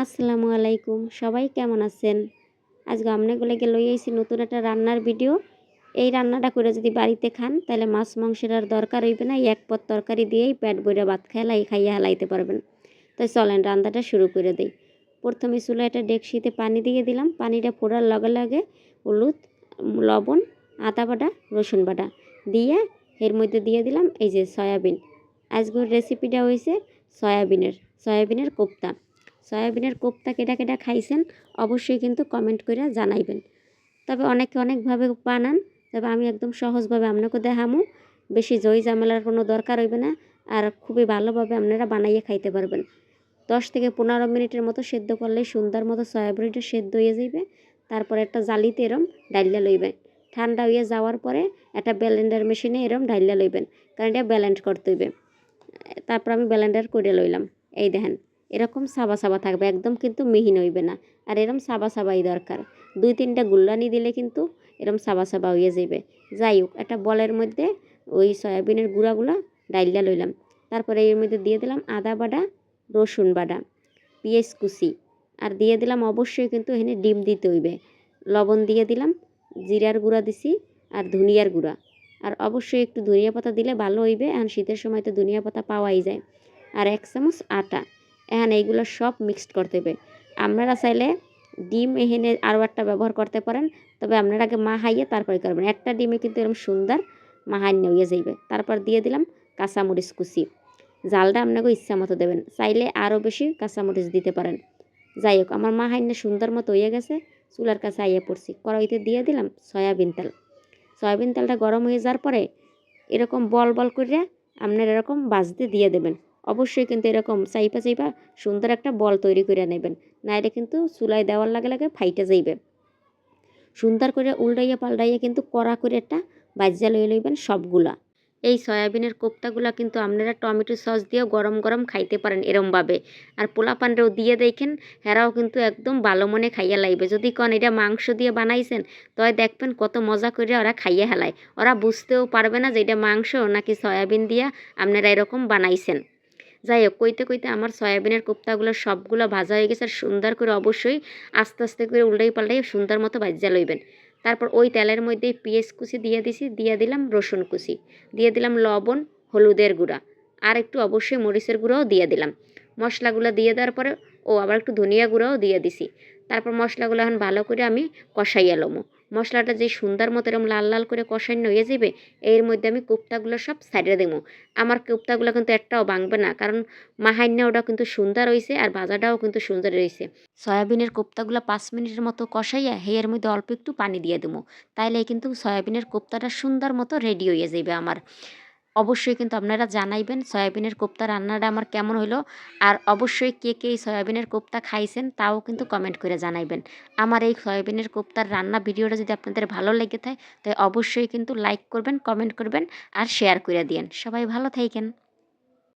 আসসালামু আলাইকুম, সবাই কেমন আছেন? আজকে আপনাগুলোকে লই আইছি নতুন একটা রান্নার ভিডিও। এই রান্নাটা করে যদি বাড়িতে খান তাহলে মাছ মাংসের আর দরকার হইবে না। এক পদ তরকারি দিয়েই পেট ভরে ভাত খাইয়া হেলাইতে পারবেন। তাই চলেন রান্নাটা শুরু করে দেই। প্রথমে চুলায় একটা ডেকচিতে পানি দিয়ে দিলাম। পানিটা ফোটার লগে লগে হলুদ, লবণ, আদা বাটা, রসুন বাটা দিয়ে এর মধ্যে দিয়ে দিলাম এই যে সয়াবিন। আজকের রেসিপিটা হয়েছে সয়াবিনের কোপ্তা। সয়াবিনের কোপ্তা কেটা কেটা খাইছেন অবশ্যই কিন্তু কমেন্ট করে জানাইবেন। তবে অনেকে অনেকভাবে বানান, তবে আমি একদম সহজভাবে আপনাকে দেখামু। বেশি জয় ঝামেলার কোনো দরকার হইবে না, আর খুবই ভালোভাবে আপনারা বানাইয়ে খাইতে পারবেন। 10 থেকে 15 মিনিটের মতো সেদ্ধ করলেই সুন্দর মতো সয়াবিনটা সেদ্ধ হয়ে যাবে। তারপরে একটা জালিতে এরম ডাইলা লইবেন। ঠান্ডা হয়ে যাওয়ার পরে একটা ব্লেন্ডার মেশিনে এরম ডাইলা লইবেন, কারণ এটা ব্লেন্ড করতে হইবে। তারপর আমি ব্লেন্ডার করে লইলাম। এই দেখেন এরকম সাবা সাবা থাকবে, একদম কিন্তু মিহিন হইবে না। আর এরম সাবা সাবাই দরকার। 2-3টা গুল্লানি দিলে কিন্তু এরম সাবা সাবা হয়ে যাবে। যাই হোক, একটা বলের মধ্যে ওই সয়াবিনের গুঁড়াগুলা ডাইলা লইলাম। তারপরে এর মধ্যে দিয়ে দিলাম আদা বাটা, রসুন বাটা, পেঁয়াজ কুচি, আর দিয়ে দিলাম অবশ্যই কিন্তু এখানে ডিম দিতে হইবে। লবণ দিয়ে দিলাম, জিরার গুঁড়া দিছি, আর ধনিয়ার গুঁড়া। আর অবশ্যই একটু ধনিয়া পাতা দিলে ভালো হইবে, এখন শীতের সময় তো ধনিয়া পাতা পাওয়াই যায়। আর 1 চামচ আটা। এখন এইগুলো সব মিক্সড করতে হবে। আপনারা চাইলে ডিম এখানে আরও একটা ব্যবহার করতে পারেন, তবে আপনারা আগে মাখাইয়ে তারপরে করবেন। একটা ডিমে কিন্তু এরকম সুন্দর মাহান্য হয়ে যাইবে। তারপর দিয়ে দিলাম কাঁচামরিচ কুচি। জালটা আপনাকে ইচ্ছা মতো দেবেন, চাইলে আরও বেশি কাঁচামরিচ দিতে পারেন। যাই হোক, আমার মাহান্য সুন্দর মতো হয়ে গেছে। চুলার কাছে আইয়ে পড়ছি, কড়াইতে দিয়ে দিলাম সয়াবিন তেল। সয়াবিন তেলটা গরম হয়ে যাওয়ার পরে এরকম বল বল করে আপনার এরকম ভাজতে দিয়ে দেবেন। অবশ্যই কিন্তু এরকম চাইপা সুন্দর একটা বল তৈরি করে নেবেন, নাইলে কিন্তু চুলায় দেওয়ার লাগে লাগে ফাইটে যাইবে। সুন্দর করে উল্টাইয়া পাল্টাইয়া কিন্তু কড়া করে একটা ভাজ্যা লইয়ে লইবেন সবগুলা। এই সয়াবিনের কোপ্তাগুলা কিন্তু আপনারা টমেটো সস দিয়েও গরম গরম খাইতে পারেন এরমভাবে। আর পোলাপানরেও দিয়ে দেখেন, হেরাও কিন্তু একদম ভালো মনে খাইয়া লাইবে। যদি কন এটা মাংস দিয়ে বানাইছেন, তবে দেখবেন কত মজা করে ওরা খাইয়া হেলায়। ওরা বুঝতেও পারবে না যে এটা মাংস নাকি সয়াবিন দিয়া আপনারা এরকম বানাইছেন। যাই হোক, কইতে কইতে আমার সয়াবিনের কোপ্তাগুলো সবগুলো ভাজা হয়ে গেছে। আর সুন্দর করে অবশ্যই আস্তে আস্তে করে উল্টাই পাল্টাই সুন্দর মতো ভাজ্যা লইবেন। তারপর ওই তেলের মধ্যেই পেঁয়াজ কুচি দিয়ে দিয়ে দিলাম রসুন কুচি, দিয়ে দিলাম লবণ, হলুদের গুঁড়া, আর একটু অবশ্যই মরিচের গুঁড়াও দিয়ে দিলাম। মশলাগুলো দিয়ে দেওয়ার পরে আবার একটু ধনিয়া গুঁড়াও দিয়ে দিছি। তারপর মশলাগুলো এখন ভালো করে আমি কষাইয়া লমো। মশলাটা যে সুন্দর মতো এরকম লাল লাল করে কষানো হয়ে যাবে, এর মধ্যে আমি কোপ্তাগুলো সব সাইডে দেবো। আমার কোপ্তাগুলো কিন্তু একটাও ভাঙবে না, কারণ মাহান্না কিন্তু সুন্দর হয়েছে, আর ভাজাটাও কিন্তু সুন্দর হয়েছে। সয়াবিনের কোপ্তাগুলো 5 মিনিটের মতো কষাইয়া এর মধ্যে অল্প একটু পানি দিয়ে দেবো। তাইলে কিন্তু সয়াবিনের কোপ্তাটা সুন্দর মতো রেডি হয়ে যাবে আমার। অবশ্যই কিন্তু আপনারা জানাইবেন সয়াবিনের কোপ্তা রান্নাটা আমার কেমন হলো। আর অবশ্যই কে কে এই সয়াবিনের কোপ্তা খাইছেন তাও কিন্তু কমেন্ট করে জানাইবেন। আমার এই সয়াবিনের কোপ্তার রান্না ভিডিওটা যদি আপনাদের ভালো লেগে থাকে, তাই অবশ্যই কিন্তু লাইক করবেন, কমেন্ট করবেন, আর শেয়ার করে দিয়েন। সবাই ভালো থাকেন।